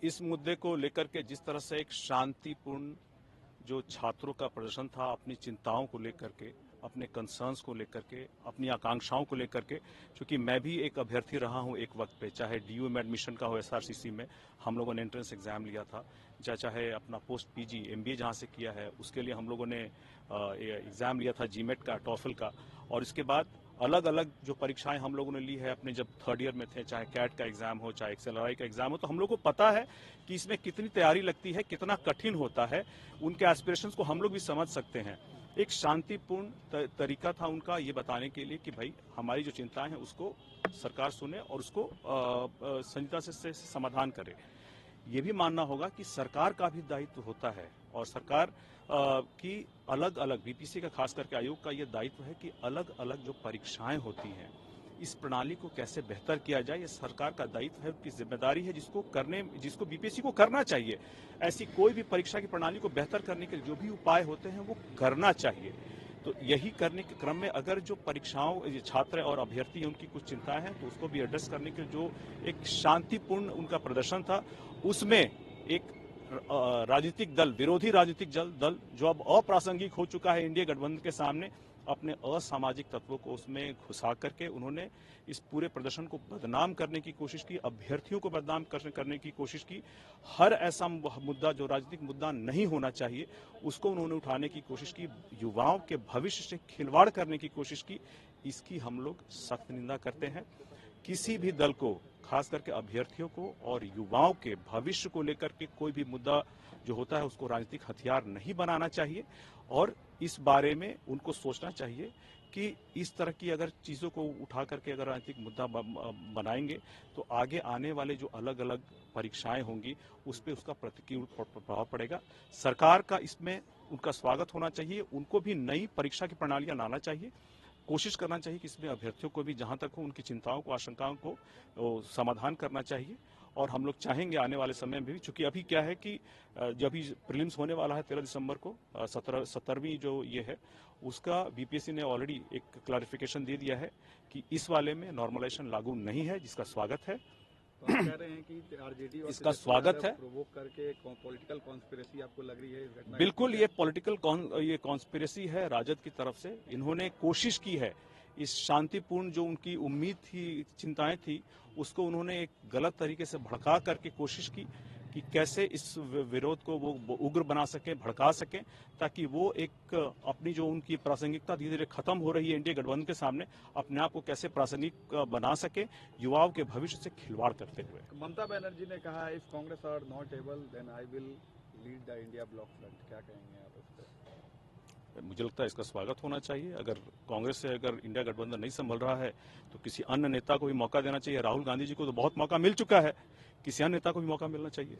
इस मुद्दे को लेकर के जिस तरह से एक शांतिपूर्ण जो छात्रों का प्रदर्शन था, अपनी चिंताओं को लेकर के, अपने कंसर्न्स को लेकर के, अपनी आकांक्षाओं को लेकर के, क्योंकि मैं भी एक अभ्यर्थी रहा हूं एक वक्त पे, चाहे डीयू में एडमिशन का हो, एसआरसीसी में हम लोगों ने एंट्रेंस एग्जाम लिया था, चाहे अपना पोस्ट पीजी एमबीए जहां से किया है उसके लिए हम लोगों ने एग्जाम लिया था जीमेट का, टॉफल का, और इसके बाद अलग अलग जो परीक्षाएं हम लोगों ने ली है अपने जब थर्ड ईयर में थे, चाहे कैट का एग्जाम हो, चाहे एक्सएलआरआई का एग्जाम हो, तो हम लोग को पता है कि इसमें कितनी तैयारी लगती है, कितना कठिन होता है। उनके एस्पिरेशंस को हम लोग भी समझ सकते हैं। एक शांतिपूर्ण तरीका था उनका ये बताने के लिए कि भाई हमारी जो चिंताएं हैं उसको सरकार सुने और उसको संजीदता से समाधान करे। ये भी मानना होगा कि सरकार का भी दायित्व होता है और सरकार की अलग अलग बीपीएससी का खास करके आयोग का ये दायित्व है कि अलग अलग जो परीक्षाएं होती हैं इस प्रणाली को कैसे बेहतर किया जाए, ये सरकार का दायित्व है, उनकी जिम्मेदारी है, जिसको बीपीएससी को करना चाहिए। ऐसी कोई भी परीक्षा की प्रणाली को बेहतर करने के जो भी उपाय होते हैं वो करना चाहिए। तो यही करने के क्रम में अगर जो परीक्षाओं छात्र और अभ्यर्थी हैं उनकी कुछ चिंताएं हैं तो उसको भी एड्रेस करने के जो एक शांतिपूर्ण उनका प्रदर्शन था, उसमें एक राजनीतिक दल, विरोधी राजनीतिक दल जो अब अप्रासंगिक हो चुका है इंडिया गठबंधन के सामने, अपने असामाजिक तत्वों को उसमें घुसा करके उन्होंने इस पूरे प्रदर्शन को बदनाम करने की कोशिश की, अभ्यर्थियों को बदनाम करने की कोशिश की। हर ऐसा मुद्दा जो राजनीतिक मुद्दा नहीं होना चाहिए उसको उन्होंने उठाने की कोशिश की, युवाओं के भविष्य से खिलवाड़ करने की कोशिश की। इसकी हम लोग सख्त निंदा करते हैं। किसी भी दल को, खास करके अभ्यर्थियों को और युवाओं के भविष्य को लेकर के कोई भी मुद्दा जो होता है उसको राजनीतिक हथियार नहीं बनाना चाहिए और इस बारे में उनको सोचना चाहिए कि इस तरह की अगर चीज़ों को उठा करके अगर राजनीतिक मुद्दा बनाएंगे तो आगे आने वाले जो अलग अलग परीक्षाएं होंगी उस पर उसका प्रतिकूल प्रभाव पड़ेगा। सरकार का इसमें उनका स्वागत होना चाहिए, उनको भी नई परीक्षा की प्रणालियां लाना चाहिए, कोशिश करना चाहिए कि इसमें अभ्यर्थियों को भी जहां तक हो उनकी चिंताओं को, आशंकाओं को समाधान करना चाहिए। और हम लोग चाहेंगे आने वाले समय में भी, चूंकि अभी क्या है कि जब भी प्रीलिम्स होने वाला है 13 दिसंबर को, 17वीं जो ये है उसका बीपीएससी ने ऑलरेडी एक क्लैरिफिकेशन दे दिया है कि इस वाले में नॉर्मलाइजेशन लागू नहीं है, जिसका स्वागत है। तो कह रहे हैं कि आरजेडी और इसका स्वागत है। प्रोवोक करके पॉलिटिकल कॉन्स्पिरेसी आपको लग रही है इस घटना? बिल्कुल, ये पॉलिटिकल ये कॉन्स्पिरेसी है राजद की तरफ से। इन्होंने कोशिश की है इस शांतिपूर्ण जो उनकी उम्मीद थी, चिंताएं थी, उसको उन्होंने एक गलत तरीके से भड़का करके कोशिश की कि कैसे इस विरोध को वो उग्र बना सकें, भड़का सकें, ताकि वो एक अपनी जो उनकी प्रासंगिकता धीरे धीरे खत्म हो रही है इंडिया गठबंधन के सामने, अपने आप को कैसे प्रासंगिक बना सके युवाओं के भविष्य से खिलवाड़ करते हुए। ममता बनर्जी ने कहा if Congress are not able then I will lead the India bloc front, क्या कहेंगे आप इस पर? मुझे लगता है इसका स्वागत होना चाहिए। अगर कांग्रेस से अगर इंडिया गठबंधन नहीं संभल रहा है तो किसी अन्य नेता को भी मौका देना चाहिए। राहुल गांधी जी को तो बहुत मौका मिल चुका है, किसी अन्य नेता को भी मौका मिलना चाहिए।